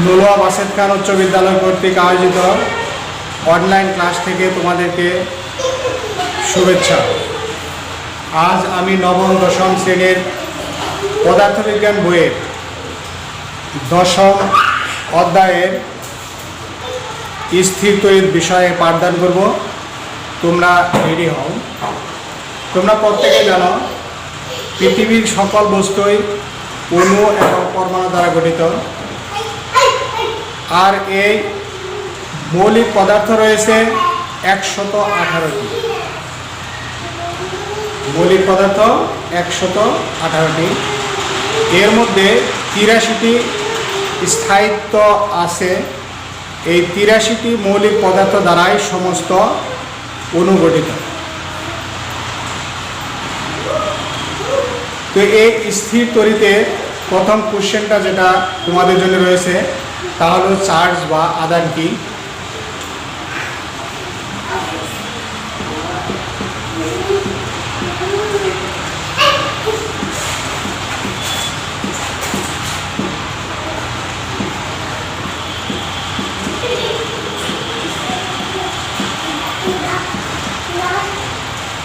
নলোয়া বাসেদ খান উচ্চ বিদ্যালয় কর্তৃক আয়োজিত অনলাইন ক্লাস থেকে তোমাদেরকে শুভেচ্ছা। আজ আমি নবম দশম শ্রেণীর পদার্থবিজ্ঞান বইয়ের দশম অধ্যায়ের স্থির তড়িৎ বিষয়ে পাঠদান করব। তোমরা রেডি হও। তোমরা প্রত্যেকেই জানো পৃথিবীর সকল বস্তুই অণু এবং পরমাণু দ্বারা গঠিত। আর এই মৌলিক পদার্থ রয়েছে 118টি। মৌলিক পদার্থ 118টি। এর মধ্যে 83টি স্থায়িত্ব আছে। এই 83টি মৌলিক পদার্থ দ্বারাই সমস্ত অণু গঠিত। তো এই স্থির তড়িতে প্রথম কোশ্চেনটা যেটা তোমাদের জন্য রয়েছে তা হলো চার্জ বা আধান কি।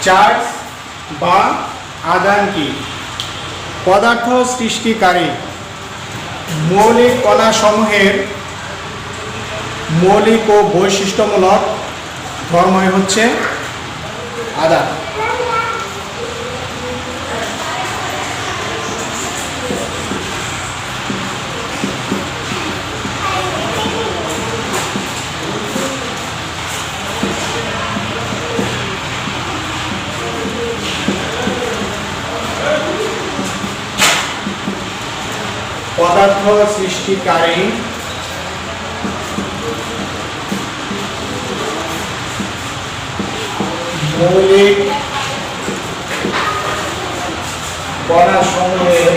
চার্জ বা আধান কি? পদার্থ সৃষ্টিকারী মৌলিক কণাসমূহের মৌলিক ও বৈশিষ্ট্যমূলক ধর্মই হচ্ছে আধান। পদার্থ সৃষ্টিকারী মৌলিক কণাসমূহের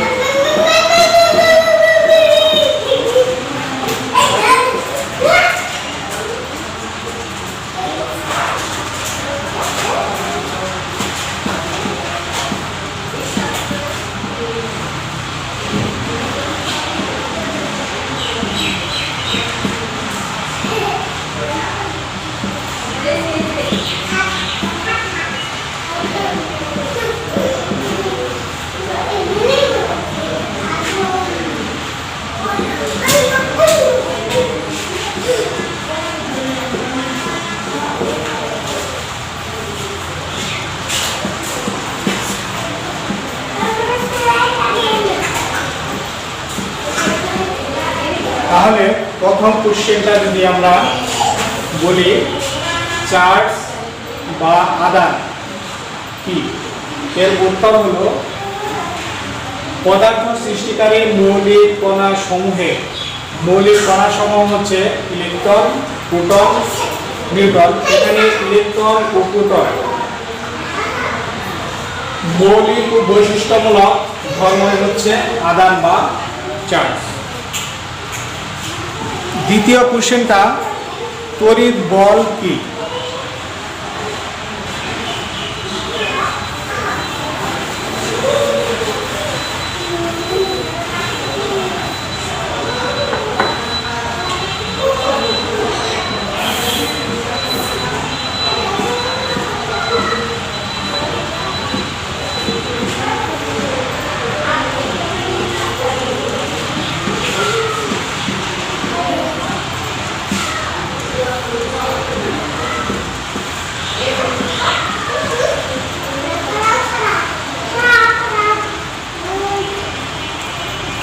তাহলে প্রথম কোশ্চেনটা যদি আমরা বলি চার্জ বা আধান কি, এর উত্তর হলো পদার্থ সৃষ্টিকারী মৌলিক কণাসমূহের মৌলিক কণাসমূহ হচ্ছে ইলেকট্রন, প্রোটন, নিউট্রন। এখানে ইলেকট্রন ও প্রোটন মৌলিক ও বৈশিষ্ট্যমূলক ধর্ম হচ্ছে আধান বা চার্জ। দ্বিতীয় কোশ্চেনটা তড়িৎ বল কি?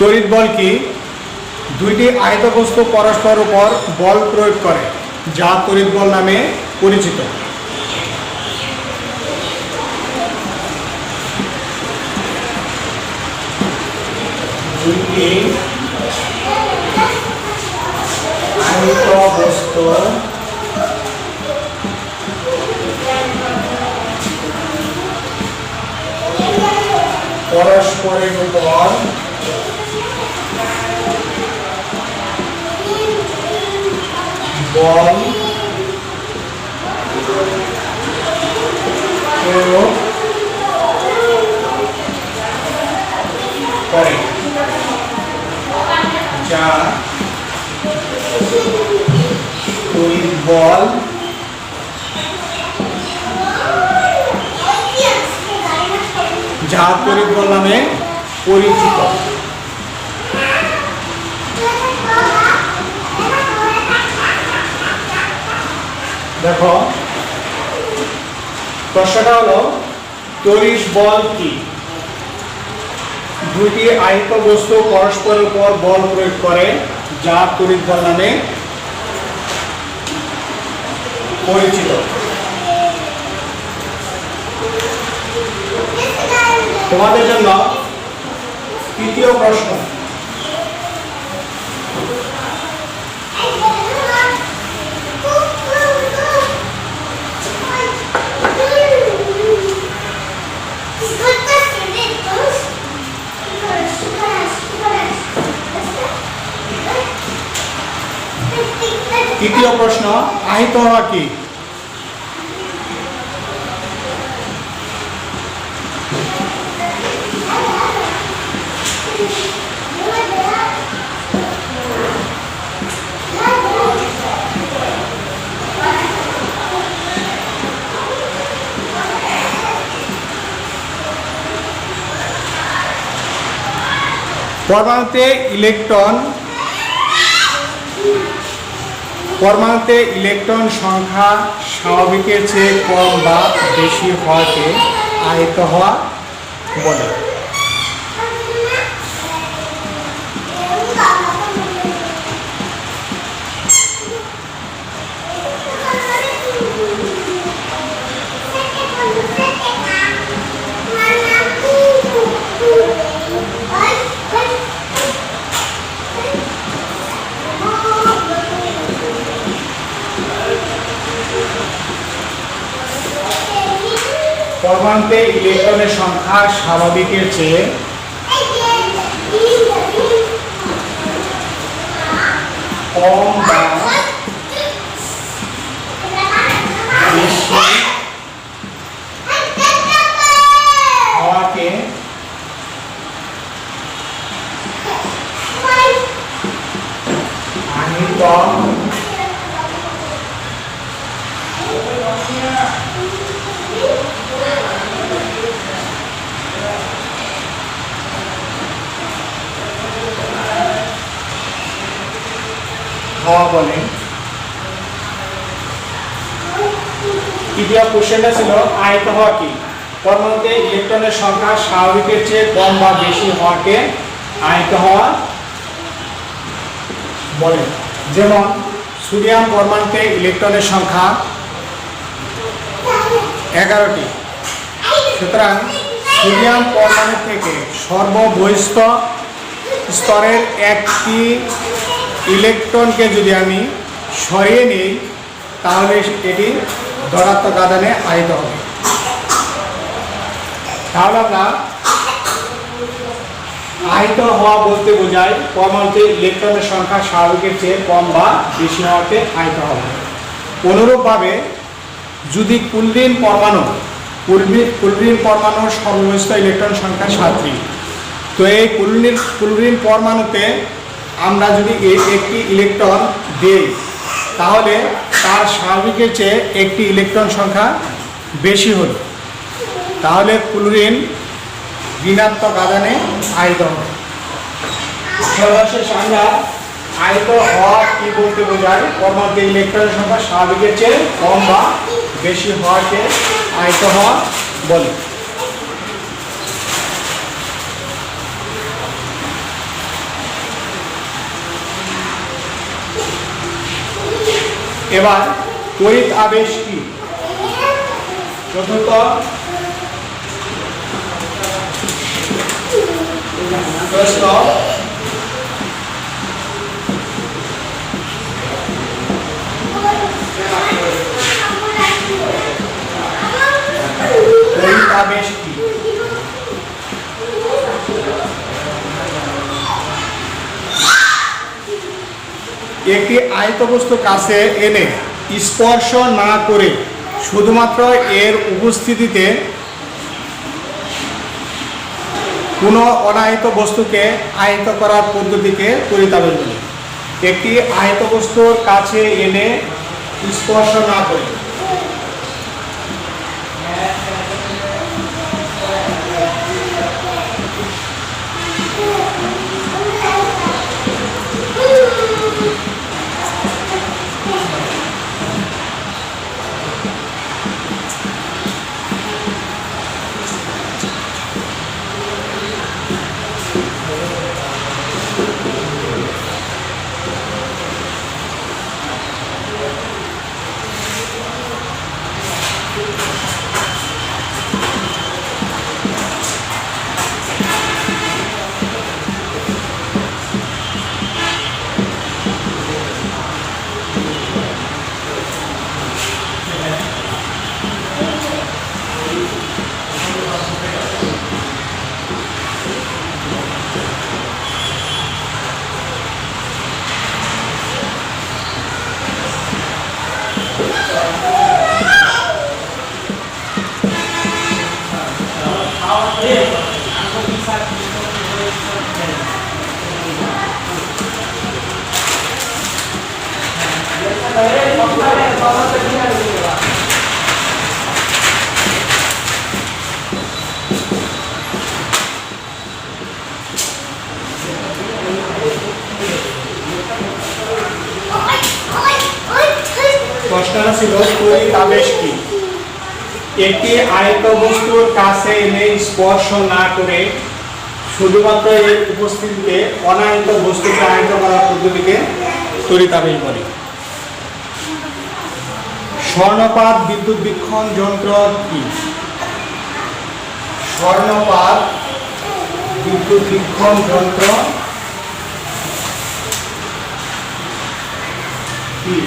তড়িৎ বল কি? দুইটি আয়তবস্তু পরস্পর উপর বল প্রয়োগ করে যা তড়িৎ বল নামে পরিচিত। দুইটি আয়তবস্তু পরস্পরের উপর বল প্রয়োগ করে যা তড়িৎ বল যা তড়িৎ বল নামে পরিচিত। দেখো প্রশ্নটা হলো তড়িৎ বল কি? দুটি আহিত বস্তু পরস্পরের উপর বল প্রয়োগ করে যা তড়িৎ বল নামে পরিচিত। তোমাদের জন্য তৃতীয় প্রশ্ন। তৃতীয় প্রশ্ন, আহিত হওয়া কি? পরমাণুতে ইলেকট্রন সংখ্যা স্বাভাবিকের চেয়ে কম বা বেশি হওয়াকে আহিত হওয়া বলে। পরমাণুতে ইলেকট্রনের সংখ্যা স্বাভাবিকের চেয়ে কম বা বেশি হওয়াকে আহিত হওয়া বলে। তৃতীয় কোশ্চেনটা ছিল আহিত হওয়া কি? পরমাণুতে ইলেকট্রনের সংখ্যা স্বাভাবিকের চেয়ে কম বা বেশি হওয়াকে আহিত হওয়া বলে। যেমন সোডিয়াম পরমাণুতে ইলেকট্রনের সংখ্যা 11টি। সুতরাং সোডিয়াম পরমাণু থেকে সর্ববহিঃস্থ স্তরের একটি ইলেকট্রনকে যদি আমি সরিয়ে নিই তাহলে এটি ধনাত্মক আধানে আহিত হবে। তাহলে আমরা আহিত হওয়া বলতে বোঝায় পরমাণুতে ইলেকট্রনের সংখ্যা স্বাভাবিকের চেয়ে কম বা বেশি হওয়াতে আহিত হবে। অনুরূপভাবে যদি ক্লোরিন পরমাণুর সর্ববহিঃস্থ ইলেকট্রন সংখ্যা 7টি, তো এই ক্লোরিন পরমাণুতে আমরা যদি একটি ইলেকট্রন দিই তাহলে তার স্বাভাবিকের চেয়ে একটি ইলেকট্রন সংখ্যা বেশি হল, তাহলে ক্লোরিন ঋণাত্মক আধানে আহিত হবে। সর্বশেষ আমরা আহিত হওয়া কি বলতে বোঝায়? পরমাণুতে ইলেকট্রনের সংখ্যা স্বাভাবিকের চেয়ে কম বা বেশি হওয়াকে আহিত হওয়া বলে। এবার তড়িৎ আবেশ কি? চতুর্থ প্রশ্ন, তড়িৎ আবেশ কি? একটি আহিত বস্তু কাছে এনে স্পর্শ না করে শুধুমাত্র এর উপস্থিতিতে কোনো অনাহিত বস্তুকে আহিত করার পদ্ধতিকে তড়িৎ আবেশ বলে। একটি আয়তবস্তুর কাছে এনে স্পর্শ না করে। প্রশ্নটা ছিল তড়িৎ আবেশ কি? একটি আয়ত বস্তুর কাছে এনে স্পর্শ না করে শুধুমাত্র এর উপস্থিতিতে অনায়ত বস্তুকে আয়ত করার পদ্ধতিকে তড়িৎ আবেশ বলে। স্বর্ণপাত বিদ্যুৎ বীক্ষণ যন্ত্র কি? স্বর্ণপাত বিদ্যুৎ বীক্ষণ যন্ত্র কি?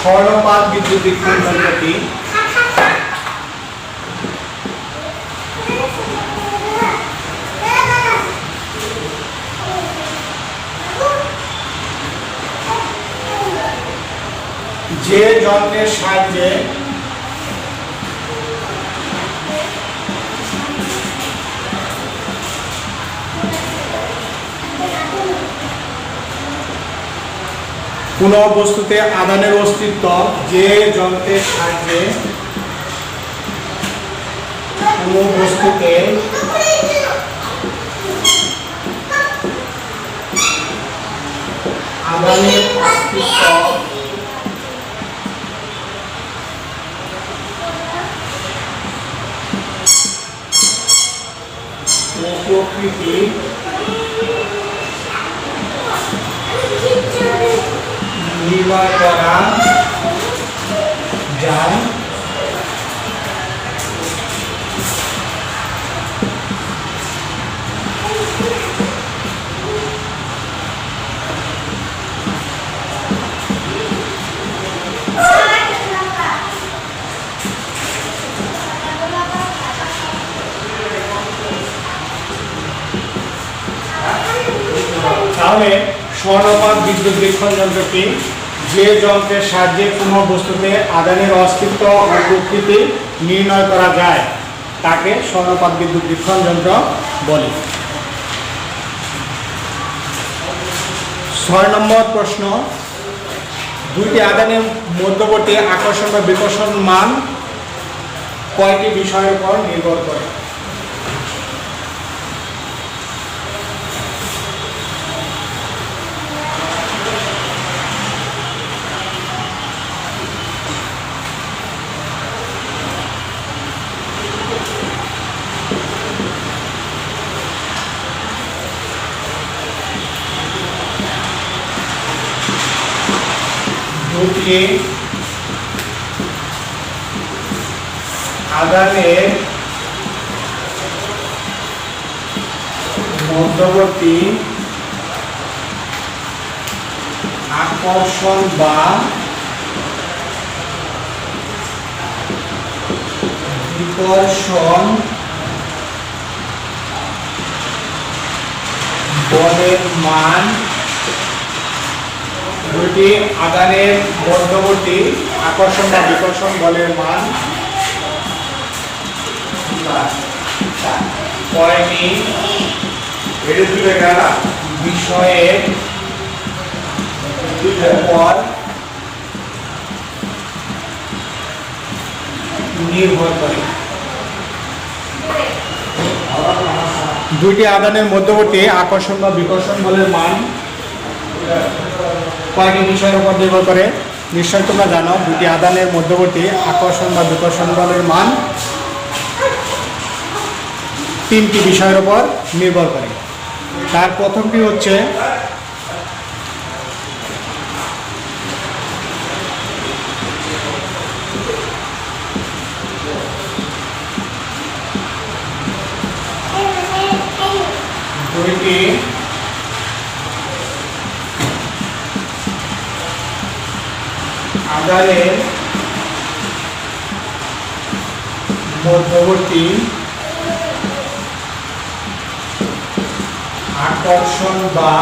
স্বর্ণপাত বিদ্যুৎ বীক্ষণ যন্ত্রটি যে যন্ত্রের সাহায্যে কোন বস্তুতে আদানের অস্তিত্ব, যে যন্ত্রের সাহায্যে কোন বস্তুতে আদানের অস্তিত্ব ও প্রকৃতি নির্ণয় করা যায় তাহলে স্বর্ণপাত বিদ্যুৎ বীক্ষণ যন্ত্রটি যে যন্ত্রের সাহায্যে কোনো বস্তুতে আদানের অস্তিত্ব ও প্রকৃতি নির্ণয় করা যায় তাকে স্বর্ণপাত বিদ্যুৎ বীক্ষণ যন্ত্র বলে। 6 নম্বর প্রশ্ন, দুইটি আদানের মধ্যবর্তী আকর্ষণ বা বিকর্ষণ মান কয়টি বিষয়ের উপর নির্ভর করে? দুটি আদানের মধ্যবর্তী আকর্ষণ বা বিকর্ষণ বলের মান দুটি আধানের মধ্যবর্তী আকর্ষণ বা বিকর্ষণ বলের মান কয়টি বিষয়ের উপর নির্ভর করে। দুইটি আধানের মধ্যবর্তী আকর্ষণ বা বিকর্ষণ বলের মান কয়টি বিষয়ের উপর নির্ভর করে? নিশ্চয় তোমরা জানো, দুটি আধানের মধ্যবর্তী আকর্ষণ বা বিকর্ষণ বলের মান তিনটি বিষয়ের উপর নির্ভর করে। তার প্রথমটি হচ্ছে দুইটি আধানের মধ্যবর্তী আকর্ষণ বা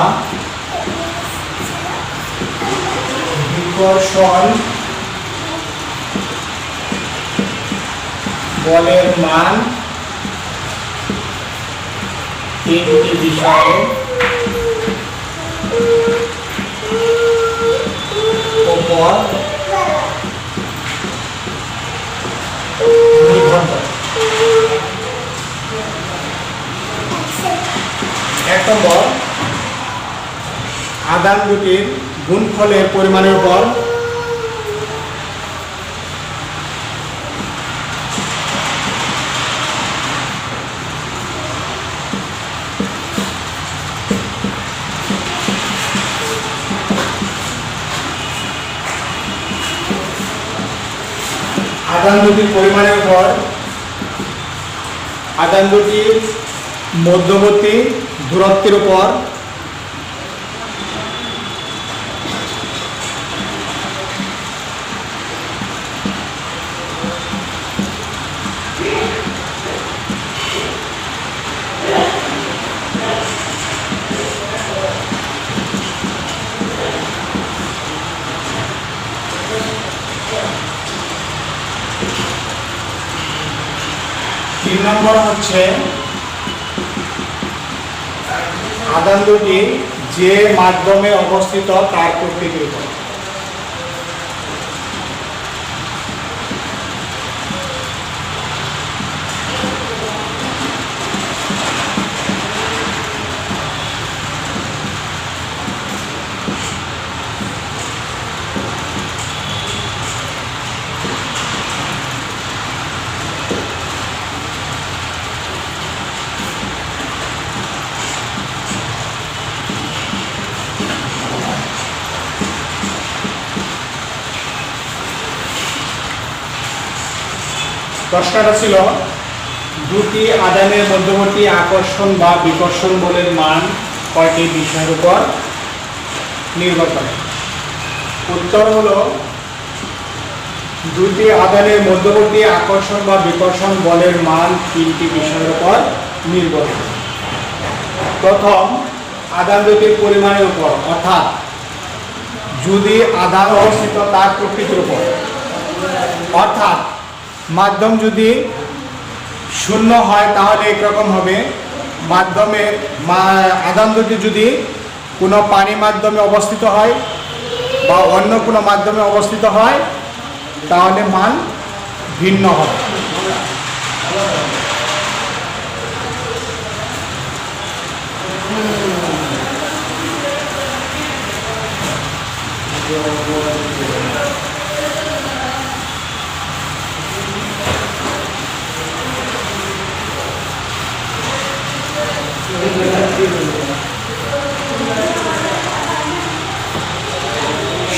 বিকর্ষণ বলের মান তিনটি বিষয়ে উপর নির্ভর করে। এক নম্বর, আধান দুটির গুণফলের পরিমাণের উপর আধান দুটির পরিমাণের উপর আধান দুটির মধ্যবর্তী দূরত্বের উপর তিন নম্বর হচ্ছে আধান দুটি যে মাধ্যমে অবস্থিত তার প্রকৃতির উপর। প্রশ্নটা ছিল দুটি আধানের মধ্যবর্তী আকর্ষণ বা বিকর্ষণ বলের মান কয়টি বিষয়ের উপর নির্ভর করে? উত্তর হলো দুটি আধানের মধ্যবর্তী আকর্ষণ বা বিকর্ষণ বলের মান তিনটি বিষয়ের উপর নির্ভর করে। প্রথম, আধান দুটির পরিমাণের উপর, অর্থাৎ যদি আধান অবস্থিত তার প্রকৃতির উপর, অর্থাৎ মাধ্যম যদি শূন্য হয় তাহলে একরকম হবে। মাধ্যমের আধান দুটি যদি কোনো পানি মাধ্যমে অবস্থিত হয় বা অন্য কোনো মাধ্যমে অবস্থিত হয় তাহলে মান ভিন্ন হবে।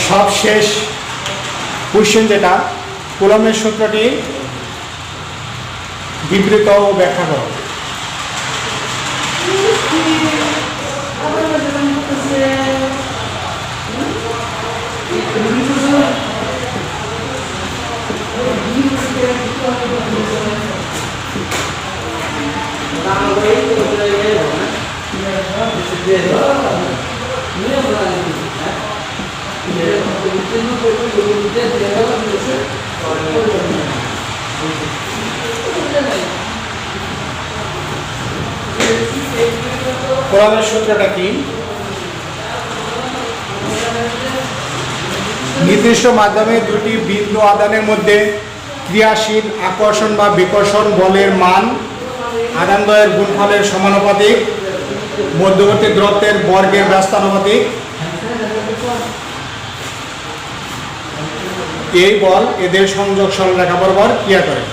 সবশেষ কোশ্চেন যেটা, কুলম্বের সূত্রটি বিবৃত ও ব্যাখ্যা করো। কোলমের সূত্রটা কি? নির্দিষ্ট মাধ্যমে দুটি বিন্দু আদানের মধ্যে ক্রিয়াশীল আকর্ষণ বা বিকর্ষণ বলের মান আদানদ্বয়ের গুণফলের সমানুপাতিক, মধ্যবর্তী দূরত্বের বর্গের ব্যস্তানুপাতিক। এই বল এদের সংযোগ সরলরেখা বরাবর ক্রিয়া করে।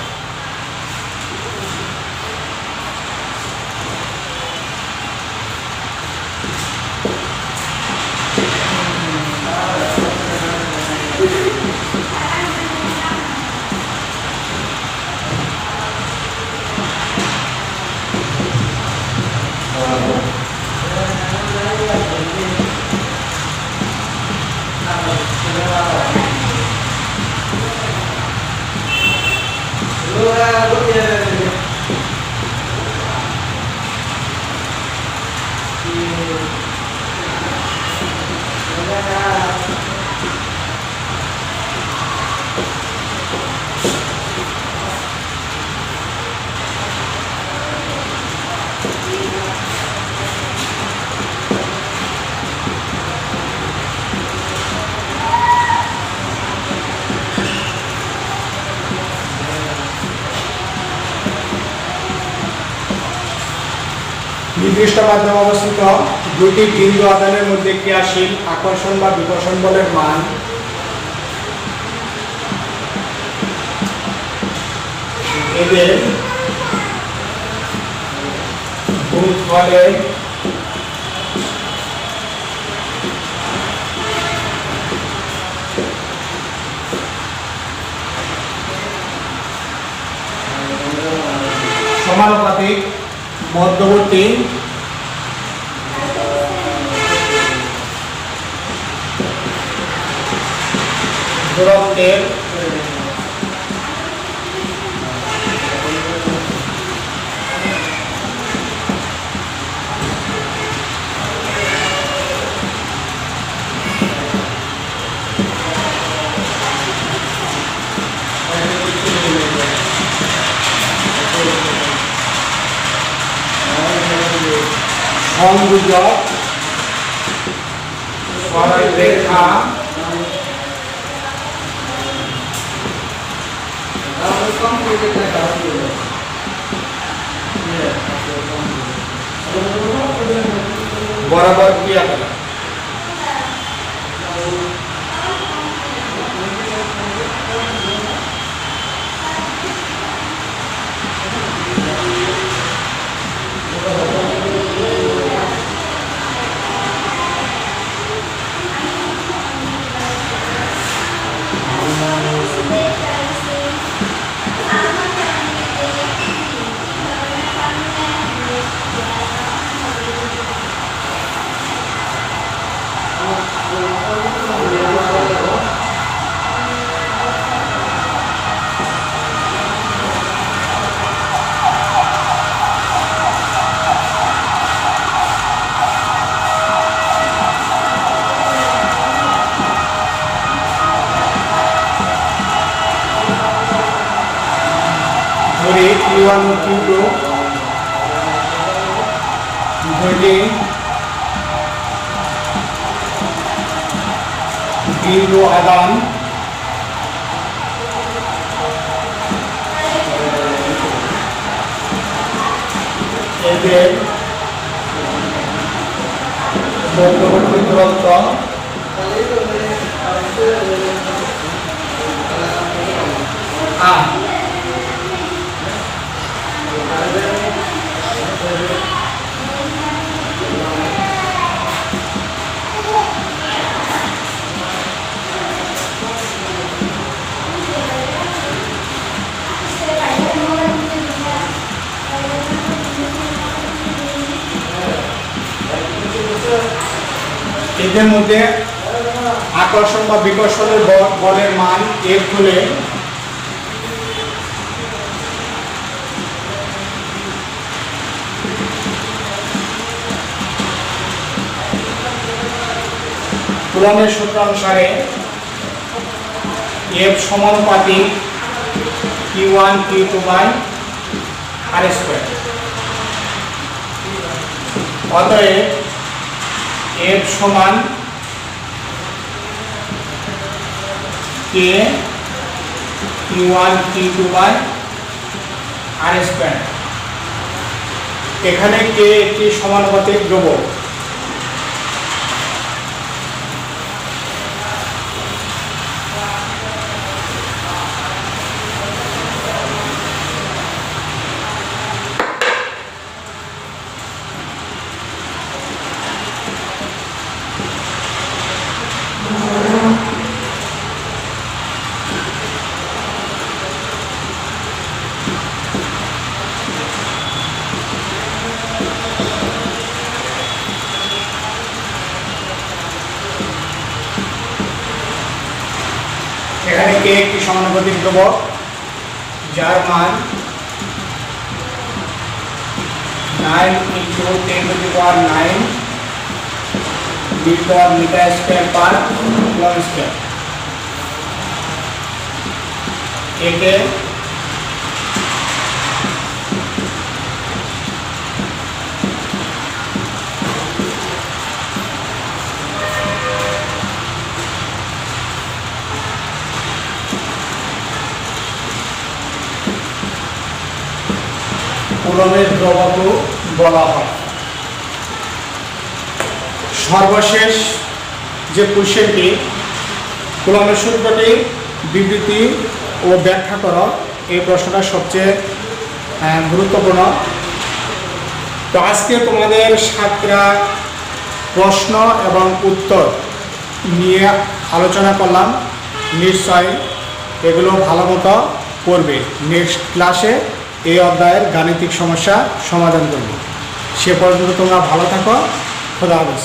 নির্দিষ্ট মাধ্যমে অবস্থিত দুটি বিন্দু আদানের মধ্যে ক্রিয়াশীল আকর্ষণ বা বিকর্ষণ বলের মান এদের গুণফলের সমানুপাতিক, মধ্যবর্তী দূরত্বের সংযোজক সরলরেখা বরাবর ক্রিয়া করে। ধরে Q1 ও Q2 দুটি বিন্দু আদান এদের মধ্যবর্তী দূরত্ব এদের মধ্যে আকর্ষণ বা বিকর্ষণের বলের মান F হলে কুলম্বের সূত্র অনুসারে এফ সমানুপাতিক Q1 Q2 by R square. অতএব এফ সমান K Q1 Q2 by R square. এখানে কে একটি সমানুপাতিক ধ্রুবক। এখানে কে একটি সমানুপাতিক ধ্রুবক যার মান 9 × 10⁹ লিটার স্কয়ার পার কুলম্ব স্কয়ার। একে কুলম্বের ধ্রুবকও বলা হয়। সর্বশেষ যে কোশ্চেনটি, কুলম্বের সূত্রটি বিবৃতি ও ব্যাখ্যা করো, এই প্রশ্নটা সবচেয়ে গুরুত্বপূর্ণ। তো আজকে তোমাদের 7টা প্রশ্ন এবং উত্তর নিয়ে আলোচনা করলাম। নিশ্চয় এগুলো ভালো মতো করবে। নেক্সট ক্লাসে এই অধ্যায়ের গাণিতিক সমস্যা সমাধান করব। সে পর্যন্ত তোমরা ভালো থাকো। খোদা হাফেজ।